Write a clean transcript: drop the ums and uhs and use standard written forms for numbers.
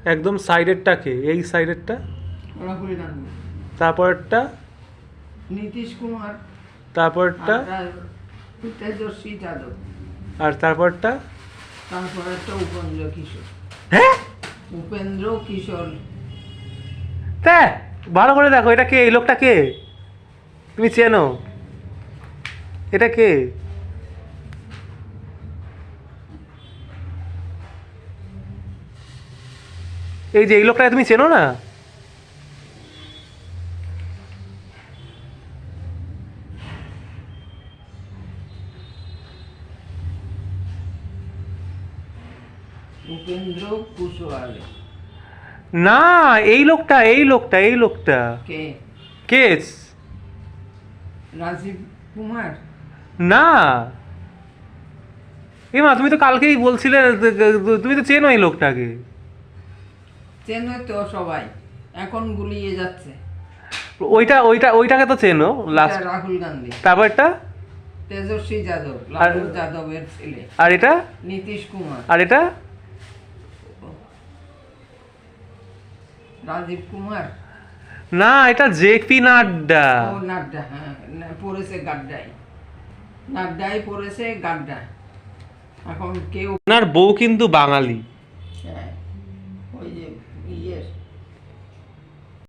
একদম সাইডেরটা কে? এই সাইডেরটা। রাহুল গান্ধী। তারপরটা? নীতিশ কুমার। তারপরটা? তেজস্বী যাদব। আর তারপরটা? তারপরেরটা উপেন্দ্র কিশোর। হ্যাঁ, উপেন্দ্র কিশোর। তা ভালো করে দেখো, এটা কে? এই লোকটা কে? তুমি চেনো? এটা কে? এই যে এই লোকটাকে তুমি চেনো না? উপেন্দ্র কুশওয়াল। না, এই লোকটা, এই লোকটা, এই লোকটা কে? কে? রাজীব কুমার। না, এমা তুমি তো কালকেই বলছিলে, তুমি তো চেনো এই লোকটাকে। চেনে তো সবাই, এখন গুলিয়ে যাচ্ছে। ওইটাকে তো চেনো লাস্ট। এটা রাহুল গান্ধী। তারপরটা? তেজস্বী যাদব, লালু যাদবের ছেলে। আর এটা? নীতিশ কুমার। আর এটা? রাজীব কুমার। না, এটা জেপি নাড্ডা। ও নাড্ডা, হ্যাঁ, পড়েছে গাড্ডায়। নাড্ডায় পড়েছে গাড্ডা। এখন কেউ ওনার বউ কিন্তু বাঙালি।